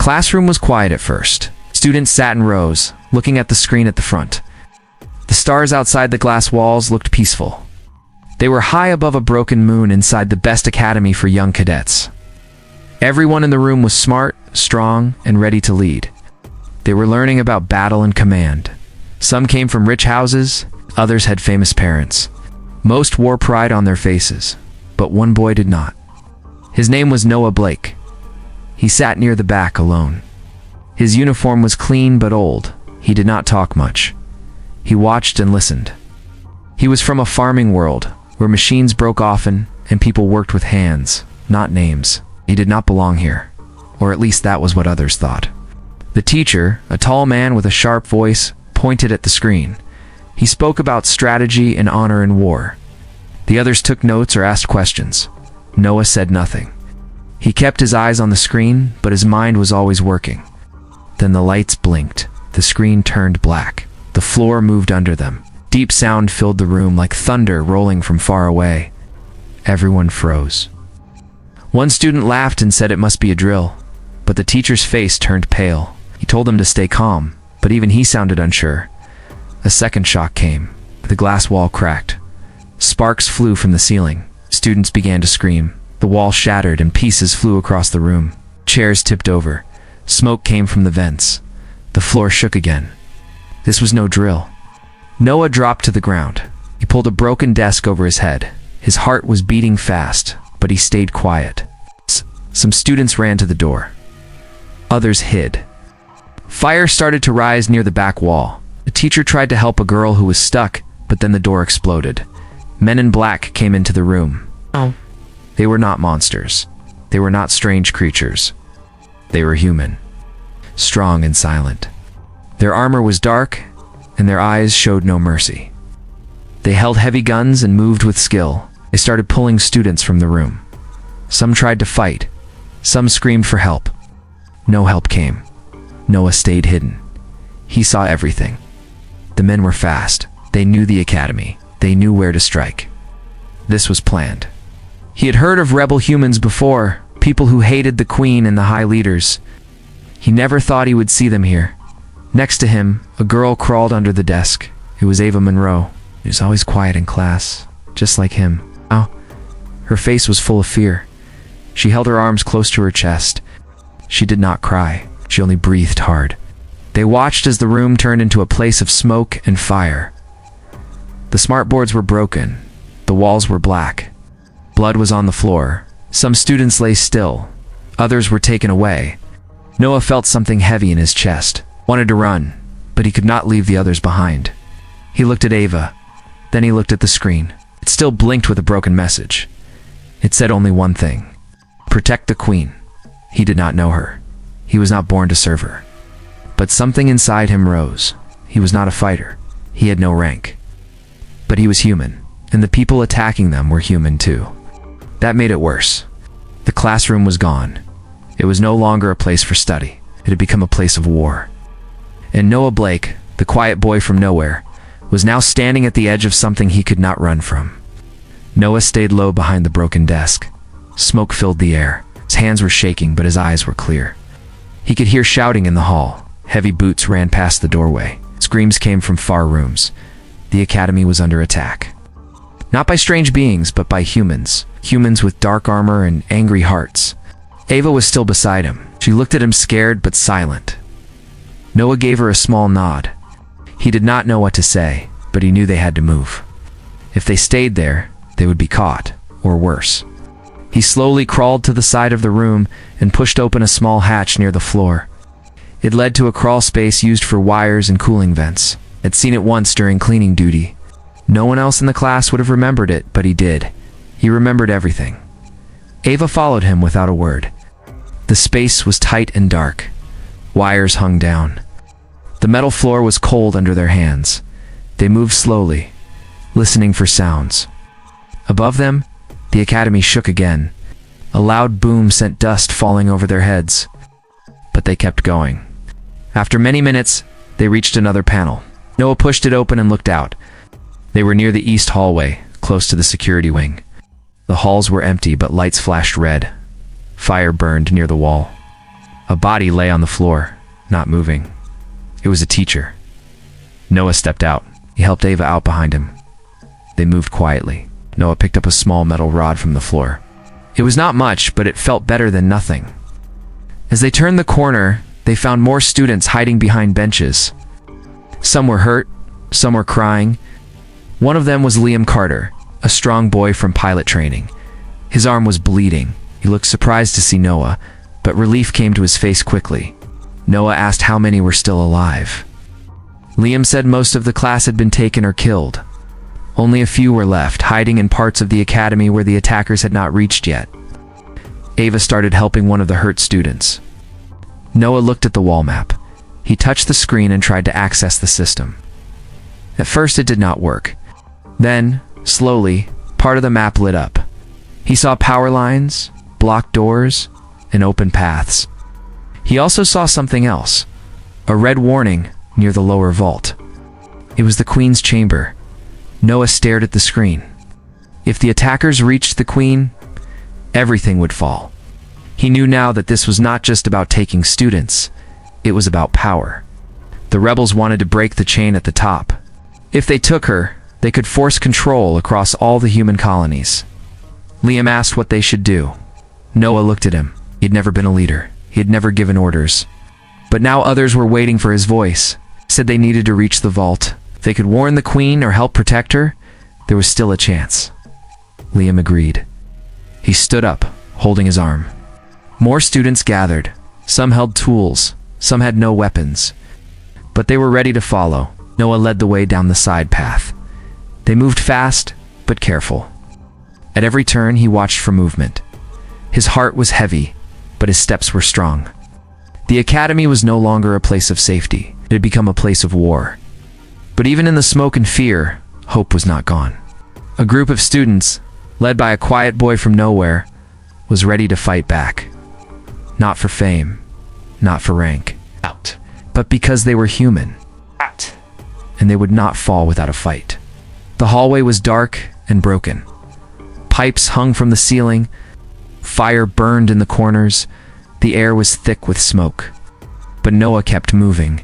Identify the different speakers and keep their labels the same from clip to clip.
Speaker 1: classroom was quiet at first. Students sat in rows, looking at the screen at the front. The stars outside the glass walls looked peaceful. They were high above a broken moon inside the best academy for young cadets. Everyone in the room was smart, strong, and ready to lead. They were learning about battle and command. Some came from rich houses, others had famous parents. Most wore pride on their faces, but one boy did not. His name was Noah Blake. He sat near the back alone. His uniform was clean but old. He did not talk much. He watched and listened. He was from a farming world, where machines broke often and people worked with hands, not names. He did not belong here, or at least that was what others thought. The teacher, a tall man with a sharp voice, pointed at the screen. He spoke about strategy and honor in war. The others took notes or asked questions. Noah said nothing. He kept his eyes on the screen, but his mind was always working. Then the lights blinked. The screen turned black. The floor moved under them. Deep sound filled the room like thunder rolling from far away. Everyone froze. One student laughed and said it must be a drill, but the teacher's face turned pale. He told them to stay calm, but even he sounded unsure. A second shock came. The glass wall cracked. Sparks flew from the ceiling. Students began to scream. The wall shattered and pieces flew across the room. Chairs tipped over. Smoke came from the vents. The floor shook again. This was no drill. Noah dropped to the ground. He pulled a broken desk over his head. His heart was beating fast, but he stayed quiet. Some students ran to the door. Others hid. Fire started to rise near the back wall. The teacher tried to help a girl who was stuck, but then the door exploded. Men in black came into the room. They were not monsters. They were not strange creatures. They were human, strong and silent. Their armor was dark, and their eyes showed no mercy. They held heavy guns and moved with skill. They started pulling students from the room. Some tried to fight. Some screamed for help. No help came. Noah stayed hidden. He saw everything. The men were fast. They knew the academy. They knew where to strike. This was planned. He had heard of rebel humans before, people who hated the queen and the high leaders. He never thought he would see them here. Next to him, a girl crawled under the desk. It was Ava Monroe. She was always quiet in class, just like him. Her face was full of fear. She held her arms close to her chest. She did not cry. She only breathed hard. They watched as the room turned into a place of smoke and fire. The smartboards were broken. The walls were black. Blood was on the floor. Some students lay still. Others were taken away. Noah felt something heavy in his chest. Wanted to run, but he could not leave the others behind. He looked at Ava. Then he looked at the screen. It still blinked with a broken message. It said only one thing. Protect the queen. He did not know her. He was not born to serve her. But something inside him rose. He was not a fighter. He had no rank. But he was human, and the people attacking them were human too. That made it worse. The classroom was gone. It was no longer a place for study. It had become a place of war. And Noah Blake, the quiet boy from nowhere, was now standing at the edge of something he could not run from. Noah stayed low behind the broken desk. Smoke filled the air. His hands were shaking, but his eyes were clear. He could hear shouting in the hall. Heavy boots ran past the doorway. Screams came from far rooms. The academy was under attack. Not by strange beings, but by humans. Humans with dark armor and angry hearts. Ava was still beside him. She looked at him scared but silent. Noah gave her a small nod. He did not know what to say, but he knew they had to move. If they stayed there, they would be caught, or worse. He slowly crawled to the side of the room and pushed open a small hatch near the floor. It led to a crawl space used for wires and cooling vents. I'd seen it once during cleaning duty. No one else in the class would have remembered it, but he did. He remembered everything. Ava followed him without a word. The space was tight and dark. Wires hung down. The metal floor was cold under their hands. They moved slowly, listening for sounds. Above them, the academy shook again. A loud boom sent dust falling over their heads. But they kept going. After many minutes, they reached another panel. Noah pushed it open and looked out. They were near the east hallway, close to the security wing. The halls were empty, but lights flashed red. Fire burned near the wall. A body lay on the floor, not moving. It was a teacher. Noah stepped out. He helped Ava out behind him. They moved quietly. Noah picked up a small metal rod from the floor. It was not much, but it felt better than nothing. As they turned the corner, they found more students hiding behind benches. Some were hurt, some were crying. One of them was Liam Carter, a strong boy from pilot training. His arm was bleeding. He looked surprised to see Noah, but relief came to his face quickly. Noah asked how many were still alive. Liam said most of the class had been taken or killed. Only a few were left, hiding in parts of the academy where the attackers had not reached yet. Ava started helping one of the hurt students. Noah looked at the wall map. He touched the screen and tried to access the system. At first it did not work. Then, slowly, part of the map lit up. He saw power lines, blocked doors, and open paths. He also saw something else. A red warning near the lower vault. It was the Queen's chamber. Noah stared at the screen. If the attackers reached the Queen, everything would fall. He knew now that this was not just about taking students, it was about power. The rebels wanted to break the chain at the top. If they took her, they could force control across all the human colonies. Liam asked what they should do. Noah looked at him. He'd never been a leader. He had never given orders. But now others were waiting for his voice. Said they needed to reach the vault. If they could warn the Queen or help protect her, there was still a chance. Liam agreed. He stood up, holding his arm. More students gathered. Some held tools, some had no weapons. But they were ready to follow. Noah led the way down the side path. They moved fast, but careful. At every turn, he watched for movement. His heart was heavy, but his steps were strong. The academy was no longer a place of safety. It had become a place of war. But even in the smoke and fear, hope was not gone. A group of students, led by a quiet boy from nowhere, was ready to fight back. Not for fame, not for rank, but because they were human. And they would not fall without a fight. The hallway was dark and broken. Pipes hung from the ceiling. Fire burned in the corners. The air was thick with smoke. But Noah kept moving.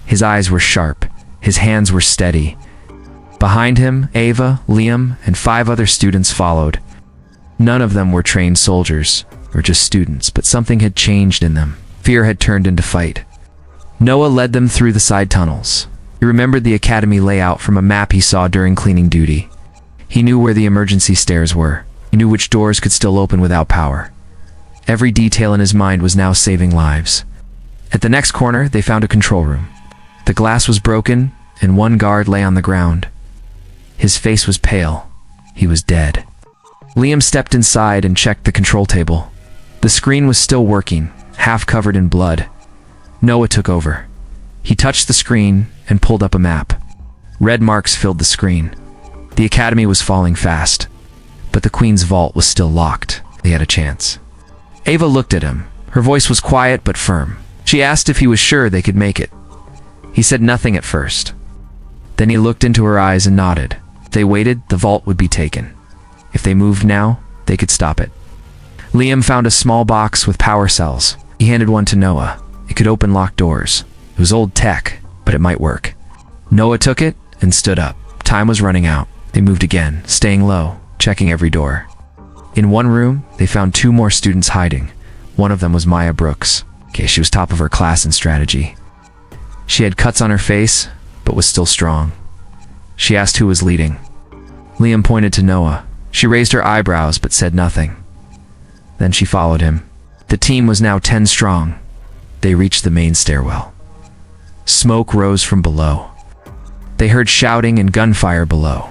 Speaker 1: His eyes were sharp. His hands were steady. Behind him, Ava, Liam, and 5 other students followed. None of them were trained soldiers, or just students, but something had changed in them. Fear had turned into fight. Noah led them through the side tunnels. He remembered the academy layout from a map he saw during cleaning duty. He knew where the emergency stairs were. He knew which doors could still open without power. Every detail in his mind was now saving lives. At the next corner, they found a control room. The glass was broken, and one guard lay on the ground. His face was pale. He was dead. Liam stepped inside and checked the control table. The screen was still working, half covered in blood. Noah took over. He touched the screen and pulled up a map. Red marks filled the screen. The academy was falling fast, but the Queen's vault was still locked. They had a chance. Ava looked at him. Her voice was quiet but firm. She asked if he was sure they could make it. He said nothing at first. Then he looked into her eyes and nodded. If they waited, the vault would be taken. If they moved now, they could stop it. Liam found a small box with power cells. He handed one to Noah. It could open locked doors. It was old tech, but it might work. Noah took it and stood up. Time was running out. They moved again, staying low, checking every door. In one room, they found 2 more students hiding. One of them was Maya Brooks. She was top of her class in strategy. She had cuts on her face, but was still strong. She asked who was leading. Liam pointed to Noah. She raised her eyebrows but said nothing. Then she followed him. The team was now 10 strong. They reached the main stairwell. Smoke rose from below. They heard shouting and gunfire below.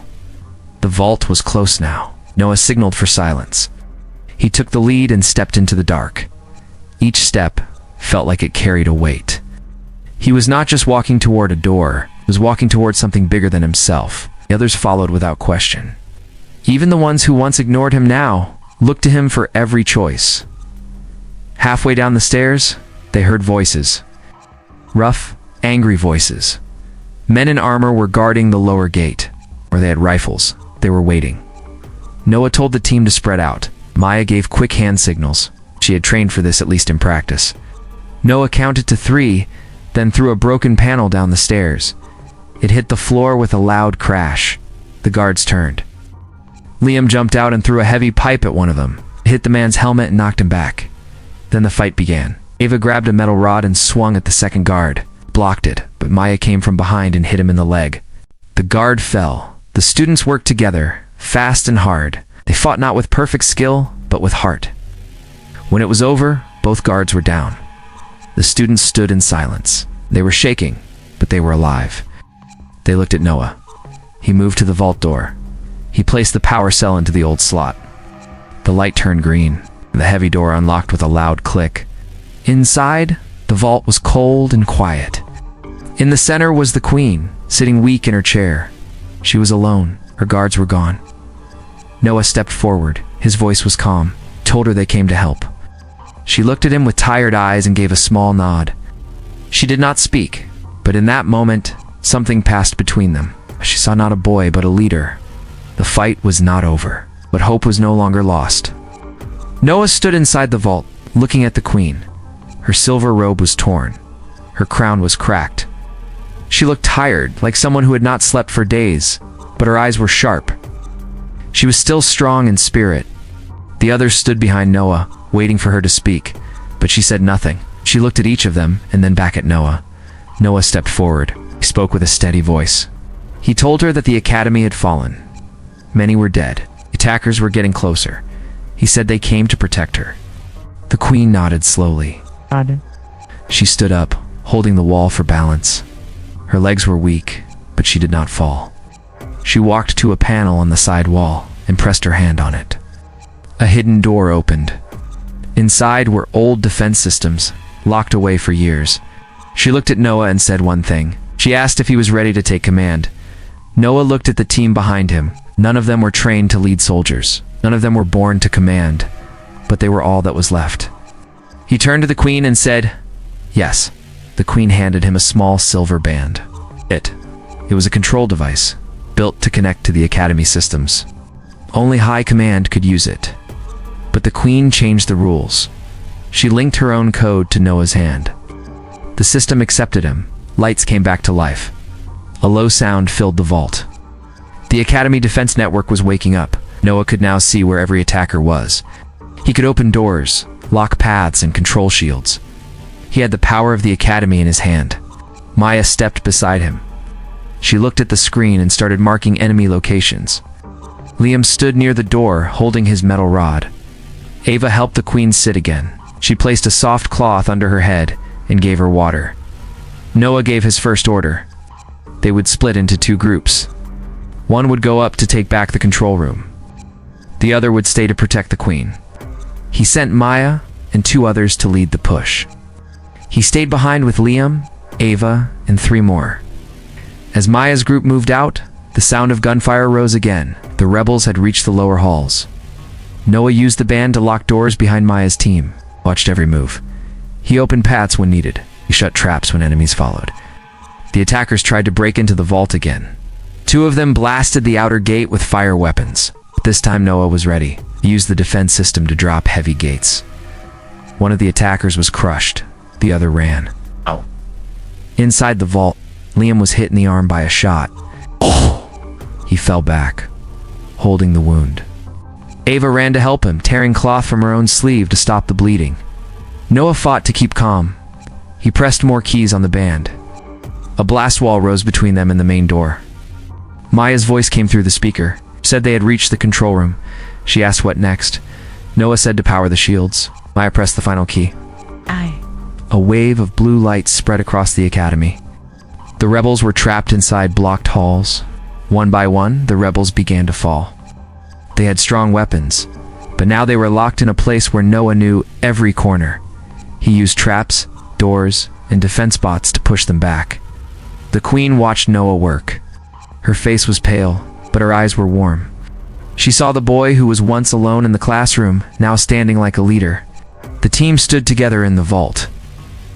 Speaker 1: The vault was close now. Noah signaled for silence. He took the lead and stepped into the dark. Each step felt like it carried a weight. He was not just walking toward a door, he was walking toward something bigger than himself. The others followed without question. Even the ones who once ignored him now looked to him for every choice. Halfway down the stairs, they heard voices. Rough, angry voices. Men in armor were guarding the lower gate, or they had rifles. They were waiting. Noah told the team to spread out. Maya gave quick hand signals. She had trained for this, at least in practice. Noah counted to 3, then threw a broken panel down the stairs. It hit the floor with a loud crash. The guards turned. Liam jumped out and threw a heavy pipe at one of them. It hit the man's helmet and knocked him back. Then the fight began. Ava grabbed a metal rod and swung at the second guard. Blocked it, but Maya came from behind and hit him in the leg. The guard fell. The students worked together, fast and hard. They fought not with perfect skill, but with heart. When it was over, both guards were down. The students stood in silence. They were shaking, but they were alive. They looked at Noah. He moved to the vault door. He placed the power cell into the old slot. The light turned green. The heavy door unlocked with a loud click. Inside, the vault was cold and quiet. In the center was the queen, sitting weak in her chair. She was alone. Her guards were gone. Noah stepped forward. His voice was calm. Told her they came to help. She looked at him with tired eyes and gave a small nod. She did not speak, but in that moment, something passed between them. She saw not a boy, but a leader. The fight was not over, but hope was no longer lost. Noah stood inside the vault, looking at the queen. Her silver robe was torn. Her crown was cracked. She looked tired, like someone who had not slept for days, but her eyes were sharp. She was still strong in spirit. The others stood behind Noah, waiting for her to speak, but she said nothing. She looked at each of them, and then back at Noah. Noah stepped forward. He spoke with a steady voice. He told her that the academy had fallen. Many were dead. Attackers were getting closer. He said they came to protect her. The queen nodded slowly. She stood up, holding the wall for balance. Her legs were weak, but she did not fall. She walked to a panel on the side wall and pressed her hand on it. A hidden door opened. Inside were old defense systems, locked away for years. She looked at Noah and said one thing. She asked if he was ready to take command. Noah looked at the team behind him. None of them were trained to lead soldiers. None of them were born to command, but they were all that was left. He turned to the queen and said, "Yes." The queen handed him a small silver band. It was a control device, built to connect to the academy systems. Only high command could use it. But the queen changed the rules. She linked her own code to Noah's hand. The system accepted him. Lights came back to life. A low sound filled the vault. The academy defense network was waking up. Noah could now see where every attacker was. He could open doors, lock paths, and control shields. He had the power of the academy in his hand. Maya stepped beside him. She looked at the screen and started marking enemy locations. Liam stood near the door, holding his metal rod. Ava helped the queen sit again. She placed a soft cloth under her head and gave her water. Noah gave his first order. They would split into 2 groups. One would go up to take back the control room. The other would stay to protect the queen. He sent Maya and 2 others to lead the push. He stayed behind with Liam, Ava, and 3 more. As Maya's group moved out, the sound of gunfire rose again. The rebels had reached the lower halls. Noah used the band to lock doors behind Maya's team, watched every move. He opened paths when needed. He shut traps when enemies followed. The attackers tried to break into the vault again. 2 of them blasted the outer gate with fire weapons. But this time Noah was ready. He used the defense system to drop heavy gates. One of the attackers was crushed. The other ran.
Speaker 2: Ow.
Speaker 1: Inside the vault, Liam was hit in the arm by a shot. He fell back, holding the wound. Ava ran to help him, tearing cloth from her own sleeve to stop the bleeding. Noah fought to keep calm. He pressed more keys on the band. A blast wall rose between them and the main door. Maya's voice came through the speaker, said they had reached the control room. She asked what next. Noah said to power the shields. Maya pressed the final key. A wave of blue light spread across the academy. The rebels were trapped inside blocked halls. One by one, the rebels began to fall. They had strong weapons, but now they were locked in a place where Noah knew every corner. He used traps, doors, and defense bots to push them back. The queen watched Noah work. Her face was pale, but her eyes were warm. She saw the boy who was once alone in the classroom, now standing like a leader. The team stood together in the vault.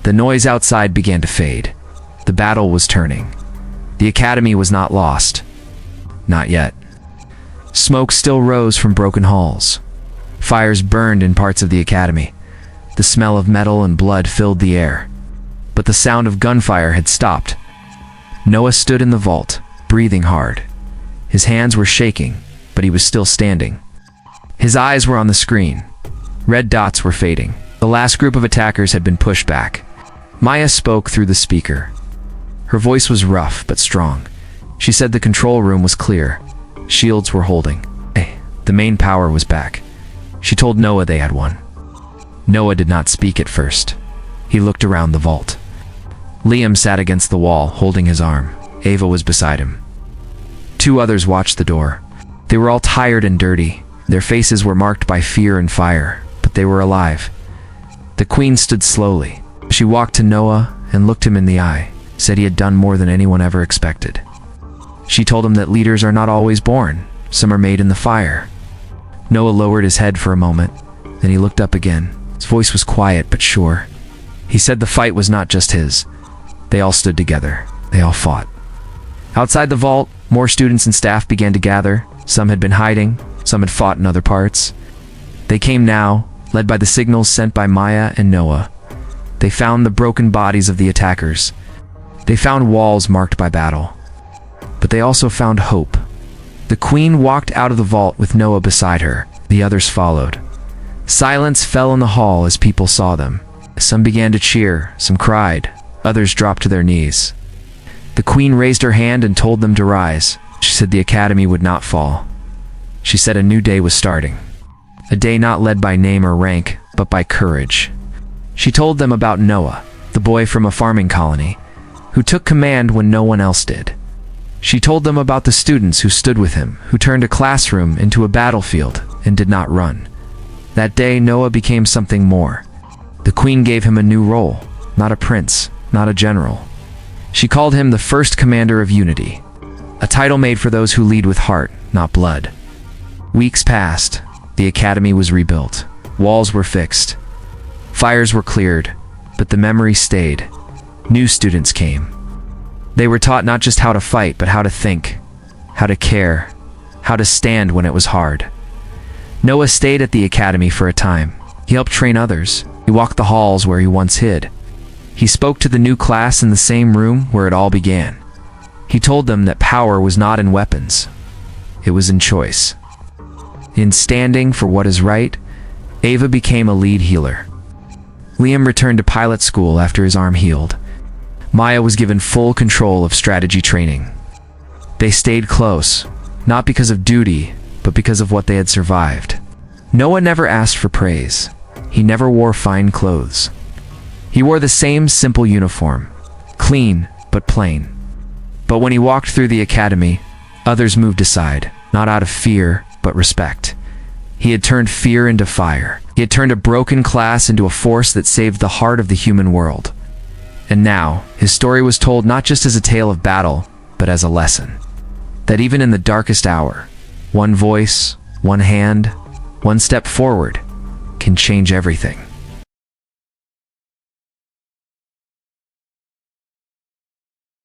Speaker 1: The noise outside began to fade. The battle was turning. The academy was not lost. Not yet. Smoke still rose from broken halls. Fires burned in parts of the academy. The The smell of metal and blood filled the air. But the sound of gunfire had stopped. Noah stood in the vault, breathing hard. His hands were shaking, but he was still standing. His eyes were on the screen. Red dots were fading. The last group of attackers had been pushed back. Maya spoke through the speaker. Her voice was rough but strong. She said the control room was clear. Shields were holding. The main power was back. She told Noah they had won. Noah did not speak at first. He looked around the vault. Liam sat against the wall, holding his arm. Ava was beside him. 2 others watched the door. They were all tired and dirty. Their faces were marked by fear and fire, but they were alive. The queen stood slowly. She walked to Noah and looked him in the eye, said he had done more than anyone ever expected. She told him that leaders are not always born. Some are made in the fire. Noah lowered his head for a moment, then he looked up again. His voice was quiet but sure. He said the fight was not just his. They all stood together. They all fought. Outside the vault, more students and staff began to gather. Some had been hiding, some had fought in other parts. They came now, led by the signals sent by Maya and Noah. They found the broken bodies of the attackers. They found walls marked by battle. But they also found hope. The queen walked out of the vault with Noah beside her. The others followed. Silence fell in the hall as people saw them. Some began to cheer, some cried, others dropped to their knees. The queen raised her hand and told them to rise. She said the academy would not fall. She said a new day was starting. A day not led by name or rank, but by courage. She told them about Noah, the boy from a farming colony, who took command when no one else did. She told them about the students who stood with him, who turned a classroom into a battlefield and did not run. That day, Noah became something more. The queen gave him a new role, not a prince, not a general. She called him the first commander of unity, a title made for those who lead with heart, not blood. Weeks passed. The academy was rebuilt. Walls were fixed. Fires were cleared, but the memory stayed. New students came. They were taught not just how to fight, but how to think, how to care, how to stand when it was hard. Noah stayed at the academy for a time. He helped train others. He walked the halls where he once hid. He spoke to the new class in the same room where it all began. He told them that power was not in weapons. It was in choice. In standing for what is right, Ava became a lead healer. Liam returned to pilot school after his arm healed. Maya was given full control of strategy training. They stayed close, not because of duty, but because of what they had survived. Noah never asked for praise. He never wore fine clothes. He wore the same simple uniform, clean but plain. But when he walked through the academy, others moved aside, not out of fear, but respect. He had turned fear into fire. He had turned a broken class into a force that saved the heart of the human world. And now, his story was told not just as a tale of battle, but as a lesson. That even in the darkest hour, one voice, one hand, one step forward can change everything.